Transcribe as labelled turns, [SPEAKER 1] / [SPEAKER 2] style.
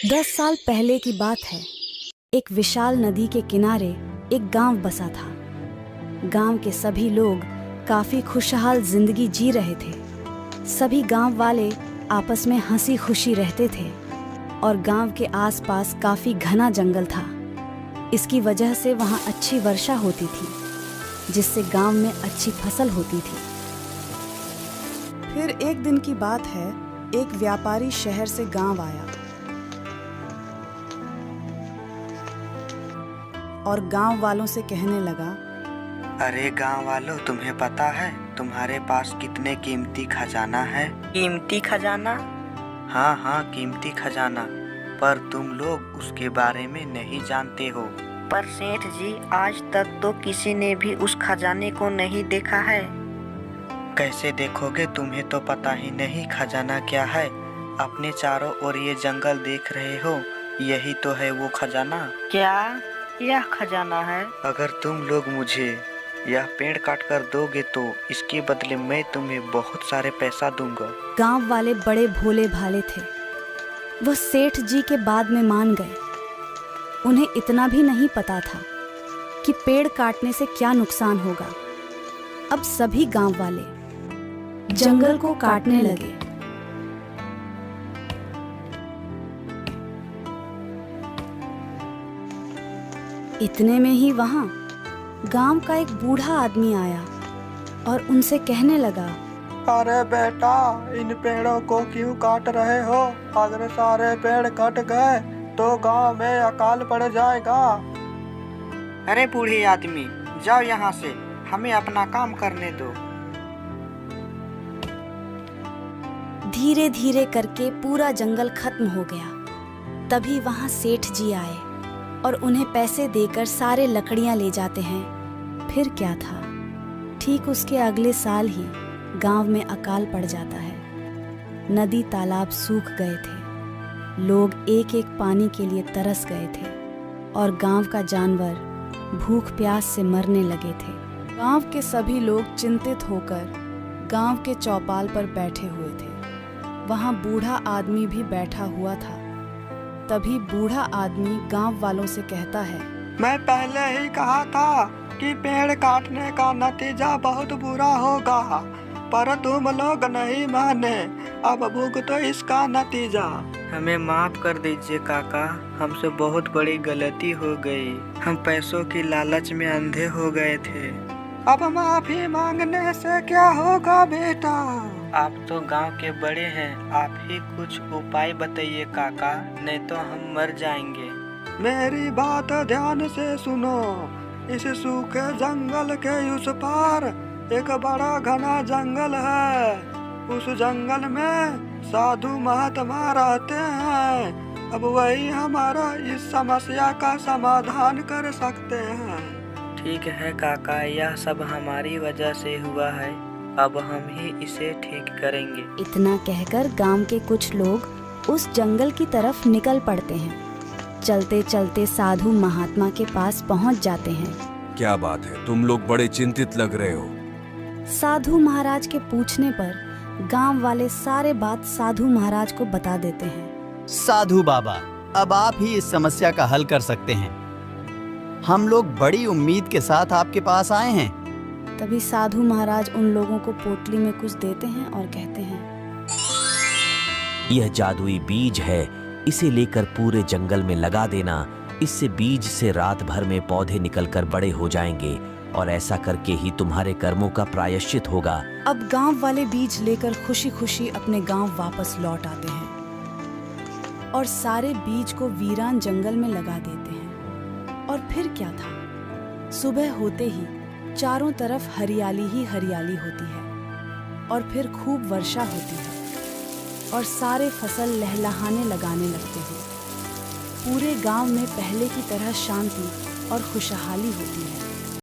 [SPEAKER 1] 10 साल पहले की बात है। एक विशाल नदी के किनारे एक गांव बसा था। गांव के सभी लोग काफी खुशहाल जिंदगी जी रहे थे। सभी गांव वाले आपस में हंसी खुशी रहते थे और गांव के आसपास काफी घना जंगल था। इसकी वजह से वहां अच्छी वर्षा होती थी, जिससे गांव में अच्छी फसल होती थी।
[SPEAKER 2] फिर एक दिन की बात है, एक व्यापारी शहर से गांव आया और गांव वालों से कहने लगा,
[SPEAKER 3] अरे गांव वालों, तुम्हें पता है तुम्हारे पास कितने कीमती खजाना है?
[SPEAKER 4] कीमती खजाना?
[SPEAKER 3] हाँ हाँ, कीमती खजाना, पर तुम लोग उसके बारे में नहीं जानते हो।
[SPEAKER 4] पर सेठ जी, आज तक तो किसी ने भी उस खजाने को नहीं देखा है।
[SPEAKER 3] कैसे देखोगे? तुम्हें तो पता ही नहीं खजाना क्या है। अपने चारों ओर ये जंगल देख रहे हो, यही तो है वो खजाना।
[SPEAKER 4] क्या यह खजाना है?
[SPEAKER 3] अगर तुम लोग मुझे यह पेड़ काट कर दोगे तो इसके बदले मैं तुम्हें बहुत सारे पैसा दूंगा।
[SPEAKER 1] गांव वाले बड़े भोले भाले थे। वह सेठ जी के बाद में मान गए। उन्हें इतना भी नहीं पता था कि पेड़ काटने से क्या नुकसान होगा। अब सभी गांव वाले जंगल को काटने लगे। इतने में ही वहां गांव का एक बूढ़ा आदमी आया और उनसे कहने लगा,
[SPEAKER 5] अरे बेटा, इन पेड़ों को क्यों काट रहे हो? अगर सारे पेड़ कट गए तो गांव में अकाल पड़ जाएगा।
[SPEAKER 3] अरे बूढ़े आदमी, जाओ यहाँ से, हमें अपना काम करने दो।
[SPEAKER 1] धीरे धीरे करके पूरा जंगल खत्म हो गया। तभी वहां सेठ जी आए और उन्हें पैसे देकर सारे लकड़ियां ले जाते हैं। फिर क्या था, ठीक उसके अगले साल ही गांव में अकाल पड़ जाता है। नदी तालाब सूख गए थे। लोग एक एक पानी के लिए तरस गए थे और गांव का जानवर भूख प्यास से मरने लगे थे।
[SPEAKER 2] गांव के सभी लोग चिंतित होकर गांव के चौपाल पर बैठे हुए थे। वहां बूढ़ा आदमी भी बैठा हुआ था। तभी बूढ़ा आदमी गांव वालों से कहता है,
[SPEAKER 5] मैं पहले ही कहा था कि पेड़ काटने का नतीजा बहुत बुरा होगा, पर तुम लोग नहीं माने। अब भुगतो इसका नतीजा।
[SPEAKER 3] हमें माफ कर दीजिए काका, हमसे बहुत बड़ी गलती हो गई। हम पैसों की लालच में अंधे हो गए थे।
[SPEAKER 5] अब माफी मांगने से क्या होगा बेटा?
[SPEAKER 3] आप तो गांव के बड़े हैं, आप ही कुछ उपाय बताइए काका, नहीं तो हम मर जाएंगे।
[SPEAKER 5] मेरी बात ध्यान से सुनो। इस सूखे जंगल के उस पार एक बड़ा घना जंगल है। उस जंगल में साधु महात्मा रहते हैं। अब वही हमारा इस समस्या का समाधान कर सकते हैं।
[SPEAKER 3] ठीक है काका, यह सब हमारी वजह से हुआ है। अब हम ही इसे ठीक करेंगे।
[SPEAKER 1] इतना कहकर गांव के कुछ लोग उस जंगल की तरफ निकल पड़ते हैं। चलते चलते साधु महात्मा के पास पहुंच जाते हैं।
[SPEAKER 6] क्या बात है, तुम लोग बड़े चिंतित लग रहे हो।
[SPEAKER 1] साधु महाराज के पूछने पर गांव वाले सारे बात साधु महाराज को बता देते हैं।
[SPEAKER 7] साधु बाबा, अब आप ही इस समस्या का हल कर सकते हैं। हम लोग बड़ी उम्मीद के साथ आपके पास आए हैं।
[SPEAKER 1] तभी साधु महाराज उन लोगों को पोटली में कुछ देते हैं और कहते हैं,
[SPEAKER 8] यह जादुई बीज है, इसे लेकर पूरे जंगल में लगा देना। इससे बीज से रात भर में पौधे निकलकर बड़े हो जाएंगे और ऐसा करके ही तुम्हारे कर्मों का प्रायश्चित होगा।
[SPEAKER 2] अब गांव वाले बीज लेकर खुशी खुशी अपने गांव वापस लौट आते हैं और सारे बीज को वीरान जंगल में लगा देते हैं। और फिर क्या था, सुबह होते ही चारों तरफ हरियाली ही हरियाली होती है और फिर खूब वर्षा होती है और सारे फसल लहलहाने लगाने लगते हैं। पूरे गांव में पहले की तरह शांति और खुशहाली होती है।